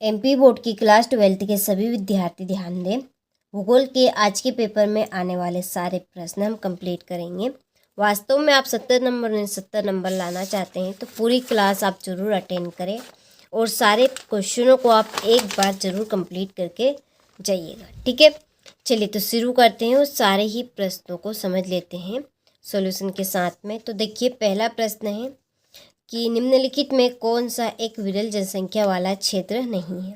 MP board की class 12 के सभी विद्यार्थी ध्यान दें। भूगोल के आज के पेपर में आने वाले सारे प्रश्न हम कंप्लीट करेंगे। वास्तव में आप 70 नंबर में 70 नंबर लाना चाहते हैं तो पूरी क्लास आप ज़रूर अटेंड करें और सारे क्वेश्चनों को आप एक बार ज़रूर कंप्लीट करके जाइएगा, ठीक है। चलिए तो शुरू करते हैं और सारे ही प्रश्नों को समझ लेते हैं सॉल्यूशन के साथ में। तो देखिए, पहला प्रश्न है कि निम्नलिखित में कौन सा एक विरल जनसंख्या वाला क्षेत्र नहीं है।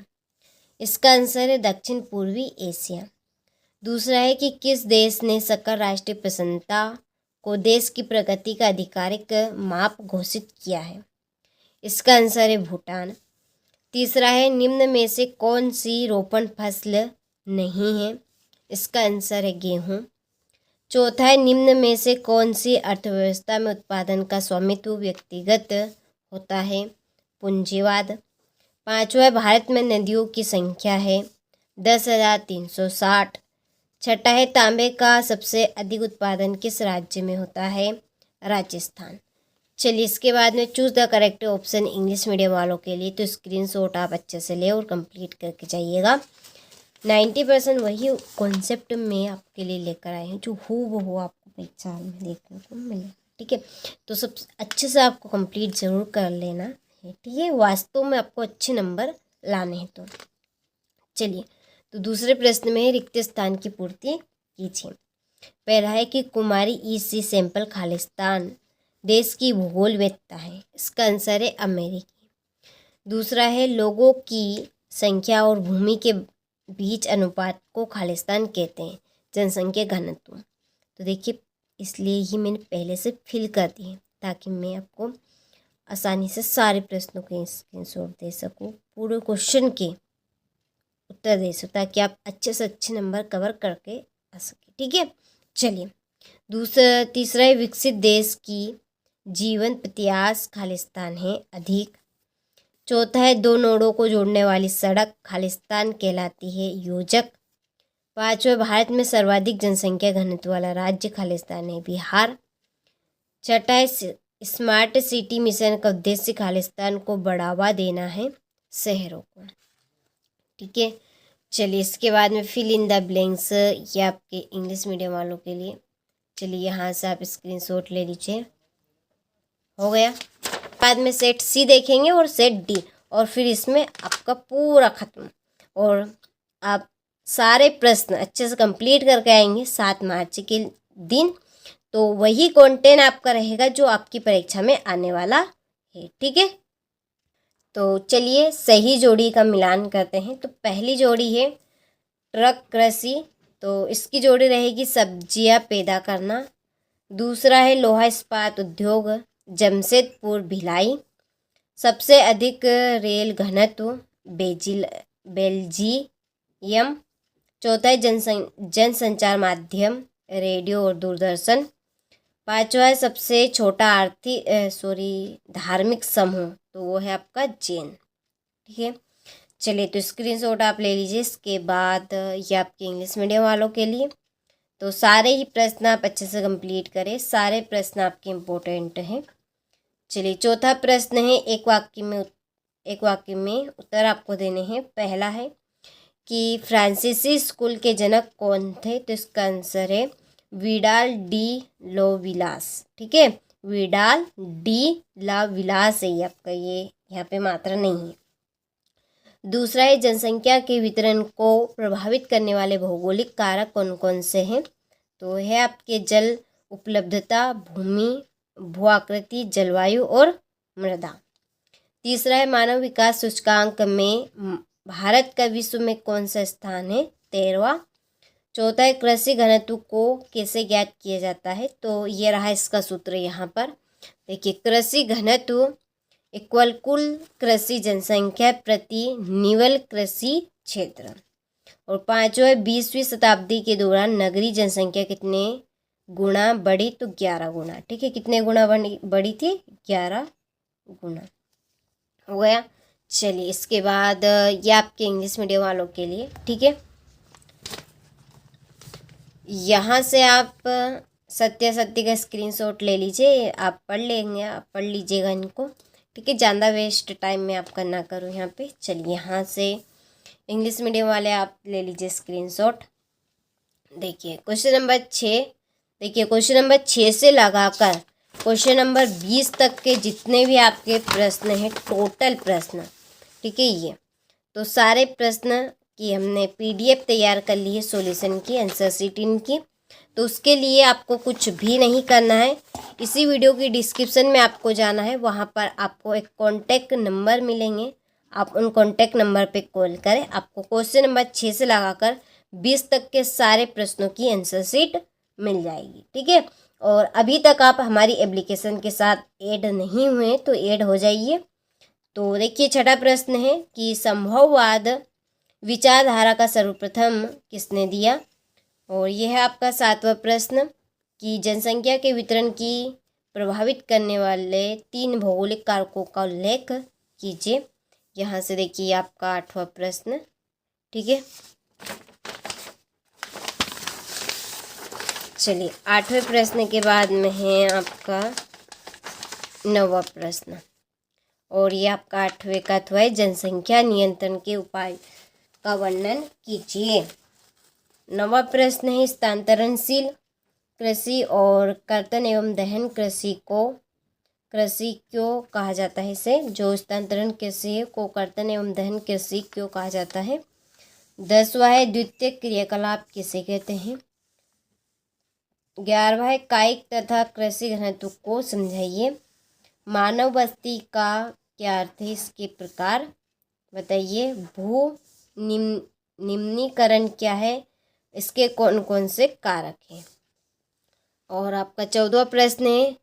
इसका आंसर है दक्षिण पूर्वी एशिया। दूसरा है कि किस देश ने सकल राष्ट्रीय प्रसन्नता को देश की प्रगति का आधिकारिक माप घोषित किया है। इसका आंसर है भूटान। तीसरा है निम्न में से कौन सी रोपण फसल नहीं है। इसका आंसर है गेहूँ। चौथा है निम्न में से कौन सी अर्थव्यवस्था में उत्पादन का स्वामित्व व्यक्तिगत होता है। पूंजीवाद। पांचवा है भारत में नदियों की संख्या है 10,360। छठा है तांबे का सबसे अधिक उत्पादन किस राज्य में होता है। राजस्थान। चलिए इसके बाद में choose the correct option English medium वालों के लिए तो स्क्रीनशॉट आप अच्छे से ले और कंप्लीट करके जाइएगा। 90% वही कॉन्सेप्ट में आपके लिए लेकर आए हैं जो हूबहू आपको परीक्षा में देखने को मिले, ठीक है। तो सब अच्छे से आपको कंप्लीट ज़रूर कर लेना है, ठीक है। वास्तव में आपको अच्छे नंबर लाने हैं। तो चलिए, तो दूसरे प्रश्न में रिक्त स्थान की पूर्ति कीजिए। पहला है कि कुमारी ईसी सैंपल खालिस्तान देश की भूगोल वेत्ता है। इसका आंसर है अमेरिकी। दूसरा है लोगों की संख्या और भूमि के बीच अनुपात को खालिस्तान कहते हैं, जनसंख्या घनत्व। तो देखिए, इसलिए ही मैंने पहले से फिल कर दी है ताकि मैं आपको आसानी से सारे प्रश्नों के स्क्रीनशॉट दे सकूँ, पूरे क्वेश्चन के उत्तर दे सकूँ ताकि आप अच्छे से अच्छे नंबर कवर करके आ सके, ठीक है। चलिए, तीसरा है विकसित देश की जीवन इतिहास खालिस्तान है अधिक। चौथा है दो नोडों को जोड़ने वाली सड़क खालिस्तान कहलाती है योजक। पांचवा भारत में सर्वाधिक जनसंख्या घनत्व वाला राज्य खालिस्तान है बिहार। छठा है स्मार्ट सिटी मिशन का उद्देश्य खालिस्तान को बढ़ावा देना है शहरों को, ठीक है। चलिए इसके बाद में फिल इन द ब्लैंक्स, ये आपके इंग्लिश मीडियम वालों के लिए। चलिए यहाँ से आप स्क्रीनशॉट ले लीजिए। हो गया। बाद में सेट सी देखेंगे और सेट डी, और फिर इसमें आपका पूरा खत्म और आप सारे प्रश्न अच्छे से कंप्लीट करके आएंगे 7 मार्च के दिन। तो वही कंटेंट आपका रहेगा जो आपकी परीक्षा में आने वाला है, ठीक है। तो चलिए सही जोड़ी का मिलान करते हैं। तो पहली जोड़ी है ट्रक कृषि, तो इसकी जोड़ी रहेगी सब्जियां पैदा करना। दूसरा है लोहा इस्पात उद्योग जमशेदपुर भिलाई। सबसे अधिक रेल घनत्व बेल्जियम। चौथा है जनसंचार माध्यम रेडियो और दूरदर्शन। पांचवा है सबसे छोटा धार्मिक समूह, तो वो है आपका जैन, ठीक है। चलिए तो स्क्रीनशॉट आप ले लीजिए। इसके बाद ये आपके इंग्लिश मीडियम वालों के लिए। तो सारे ही प्रश्न आप अच्छे से कंप्लीट करें, सारे प्रश्न आपके इम्पोर्टेंट हैं। चलिए चौथा प्रश्न है एक वाक्य में उत्तर आपको देने हैं। पहला है कि फ्रांसीसी स्कूल के जनक कौन थे। तो इसका आंसर है विडाल डी लोविलास, ठीक है। विडाल डी ला विलास है आपका, ये यहाँ पे मात्रा नहीं है। दूसरा है जनसंख्या के वितरण को प्रभावित करने वाले भौगोलिक कारक कौन कौन से हैं। तो है आपके जल उपलब्धता, भूमि, भू आकृति, जलवायु और मृदा। तीसरा है मानव विकास सूचकांक में भारत का विश्व में कौन सा स्थान है, 13वां। चौथा है कृषि घनत्व को कैसे ज्ञात किया जाता है। तो ये रहा इसका सूत्र यहाँ पर देखिए, कृषि घनत्व इक्वल कुल कृषि जनसंख्या प्रति निवल कृषि क्षेत्र। और पांचवा है 20वीं शताब्दी के दौरान नगरीय जनसंख्या कितने गुना बढ़ी। तो 11 गुना, ठीक है। कितने गुना बढ़ी थी, 11 गुना। हो गया। चलिए इसके बाद ये आपके इंग्लिश मीडियम वालों के लिए, ठीक है। यहाँ से आप सत्य का स्क्रीनशॉट ले लीजिए, आप पढ़ लेंगे, आप पढ़ लीजिएगा इनको, ठीक है, ज़्यादा वेस्ट टाइम में आपका ना करूँ यहाँ पे। चलिए यहाँ से इंग्लिश मीडियम वाले आप ले लीजिए स्क्रीनशॉट। देखिए क्वेश्चन नंबर 6, देखिए क्वेश्चन नंबर 6 से लगाकर क्वेश्चन नंबर 20 तक के जितने भी आपके प्रश्न हैं, टोटल प्रश्न, ठीक है, ये तो सारे प्रश्न की हमने PDF तैयार कर ली है, सॉल्यूशन की, आंसर शीट इनकी। तो उसके लिए आपको कुछ भी नहीं करना है, इसी वीडियो की डिस्क्रिप्शन में आपको जाना है, वहाँ पर आपको एक कॉन्टैक्ट नंबर मिलेंगे, आप उन कॉन्टैक्ट नंबर पे कॉल करें, आपको क्वेश्चन नंबर 6 से लगाकर 20 तक के सारे प्रश्नों की आंसर शीट मिल जाएगी, ठीक है। और अभी तक आप हमारी एप्लीकेशन के साथ ऐड नहीं हुए तो ऐड हो जाइए। तो देखिए छठा प्रश्न है कि संभववाद विचारधारा का सर्वप्रथम किसने दिया, और यह है आपका 7वां प्रश्न कि जनसंख्या के वितरण की प्रभावित करने वाले 3 भौगोलिक कारकों का उल्लेख कीजिए। यहाँ से देखिए आपका 8वां प्रश्न, ठीक है। चलिए 8वें प्रश्न के बाद में है आपका 9वां प्रश्न, और ये आपका 8वें का है जनसंख्या नियंत्रण के उपाय का वर्णन कीजिए। 9वां प्रश्न है स्थानांतरणशील कृषि और कर्तन एवं दहन कृषि क्यों कहा जाता है, इसे जो स्थानांतरण कृषि को कर्तन एवं दहन कृषि क्यों कहा जाता है। 10वां है द्वितीय क्रियाकलाप किसे कहते हैं। 11वां है कायिक तथा कृषि घनत्व को समझाइए। मानव बस्ती का क्या अर्थ है, इसके प्रकार बताइए। भू निम्नीकरण क्या है, इसके कौन कौन से कारक हैं। और आपका 14वां प्रश्न है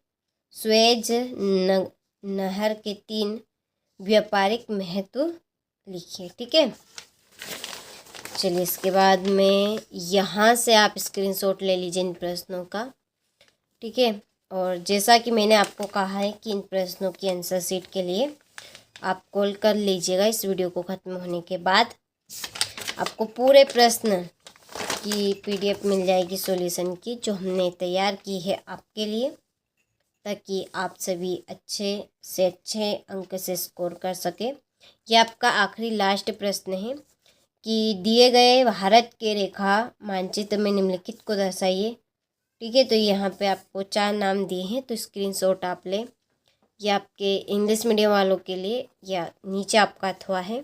स्वेज नहर के 3 व्यापारिक महत्व लिखिए, ठीक है। चलिए इसके बाद में यहाँ से आप स्क्रीनशॉट ले लीजिए इन प्रश्नों का, ठीक है। और जैसा कि मैंने आपको कहा है कि इन प्रश्नों की आंसर शीट के लिए आप कॉल कर लीजिएगा। इस वीडियो को ख़त्म होने के बाद आपको पूरे प्रश्न की PDF मिल जाएगी सॉल्यूशन की, जो हमने तैयार की है आपके लिए, ताकि आप सभी अच्छे से अच्छे अंक से स्कोर कर सके। यह आपका आखिरी लास्ट प्रश्न है कि दिए गए भारत के रेखा मानचित्र में निम्नलिखित को दर्शाइए, ठीक है। तो यहाँ पे आपको 4 नाम दिए हैं, तो स्क्रीनशॉट आप लें। यह आपके इंग्लिश मीडियम वालों के लिए, या नीचे आपका अथवा है।